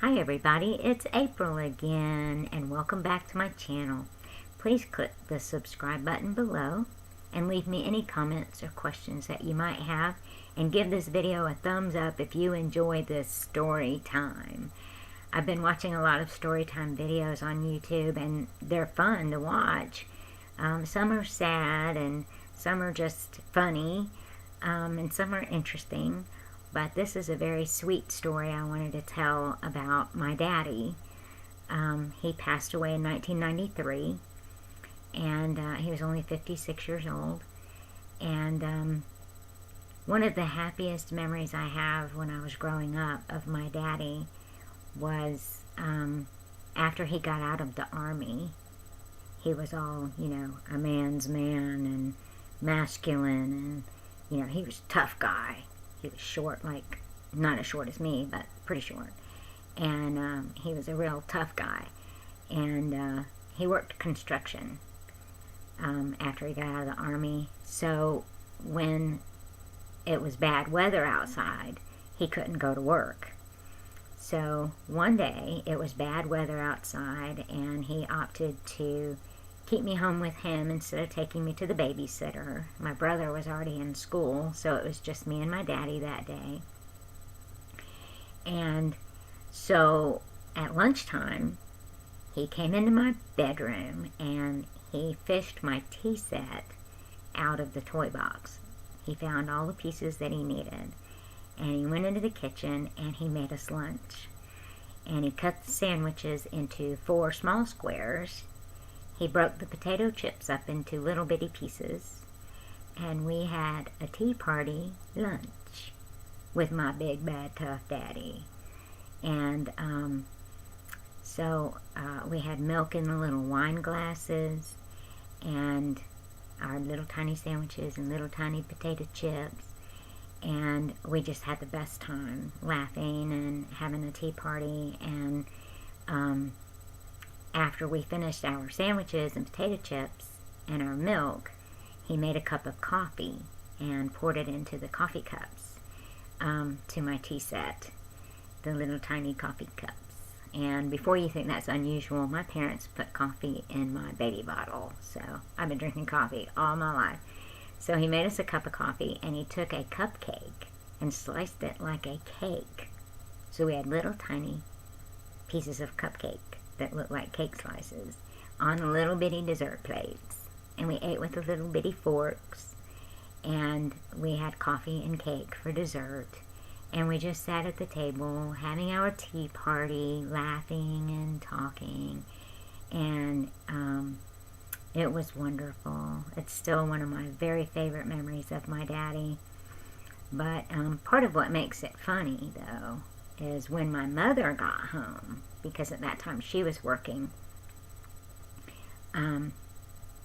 Hi everybody, it's April again and welcome back to my channel. Please click the subscribe button below and leave me any comments or questions that you might have, and give this video a thumbs up if you enjoy this story time. I've been watching a lot of story time videos on YouTube and they're fun to watch. Some are sad and some are just funny, and some are interesting. But this is a very sweet story I wanted to tell about my daddy. He passed away in 1993, and he was only 56 years old. And one of the happiest memories I have when I was growing up of my daddy was after he got out of the Army. He was all, a man's man and masculine, and, he was a tough guy. He was short, like, not as short as me, but pretty short. And he was a real tough guy. And he worked construction after he got out of the Army. So when it was bad weather outside, he couldn't go to work. So one day, it was bad weather outside, and he opted to keep me home with him instead of taking me to the babysitter. My brother was already in school, so it was just me and my daddy that day. And so at lunchtime, he came into my bedroom and he fished my tea set out of the toy box. He found all the pieces that he needed, and he went into the kitchen and he made us lunch. And he cut the sandwiches into 4 small squares. He broke the potato chips up into little bitty pieces, and we had a tea party lunch with my big, bad, tough daddy. And so we had milk in the little wine glasses, and our little tiny sandwiches and little tiny potato chips, and we just had the best time laughing and having a tea party. And after we finished our sandwiches and potato chips and our milk, he made a cup of coffee and poured it into the coffee cups to my tea set, the little tiny coffee cups. And before you think that's unusual, my parents put coffee in my baby bottle, so I've been drinking coffee all my life. So he made us a cup of coffee, and he took a cupcake and sliced it like a cake. So we had little tiny pieces of cupcake that looked like cake slices on little bitty dessert plates, and we ate with the little bitty forks, and we had coffee and cake for dessert, and we just sat at the table having our tea party, laughing and talking, and it was wonderful. It's still one of my very favorite memories of my daddy. But part of what makes it funny, though, is when my mother got home, because at that time she was working.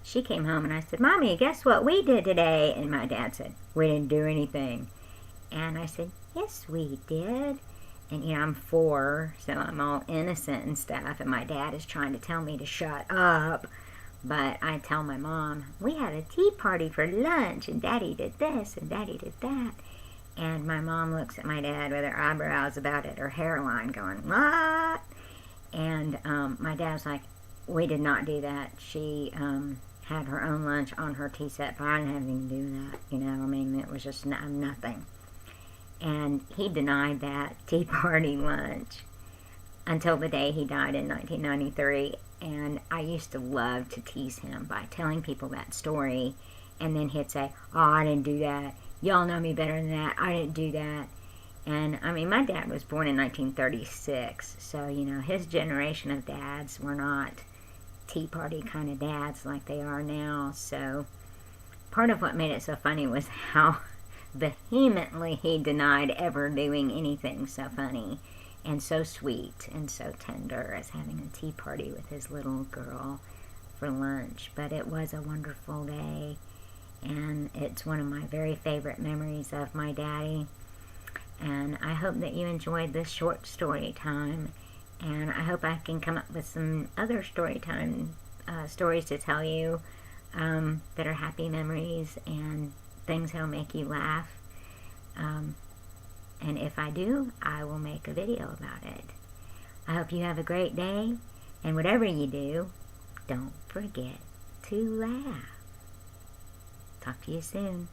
She came home and I said, "Mommy, guess what we did today?" And my dad said, "We didn't do anything." And I said, "Yes, we did." And, I'm 4, so I'm all innocent and stuff, and my dad is trying to tell me to shut up. But I tell my mom, "We had a tea party for lunch, and Daddy did this, and Daddy did that." And my mom looks at my dad with her eyebrows about it, her hairline going, "What?" And my dad's like, "We did not do that. She had her own lunch on her tea set, but I didn't have anything to do with that. It was just nothing." And he denied that tea party lunch until the day he died in 1993. And I used to love to tease him by telling people that story, and then he'd say, "Oh, I didn't do that. Y'all know me better than that. I didn't do that." And, my dad was born in 1936, so, his generation of dads were not tea party kind of dads like they are now. So part of what made it so funny was how vehemently he denied ever doing anything so funny and so sweet and so tender as having a tea party with his little girl for lunch. But it was a wonderful day, and it's one of my very favorite memories of my daddy. And I hope that you enjoyed this short story time, and I hope I can come up with some other story time stories to tell you that are happy memories and things that'll make you laugh. And if I do, I will make a video about it. I hope you have a great day, and whatever you do, don't forget to laugh. Talk to you soon.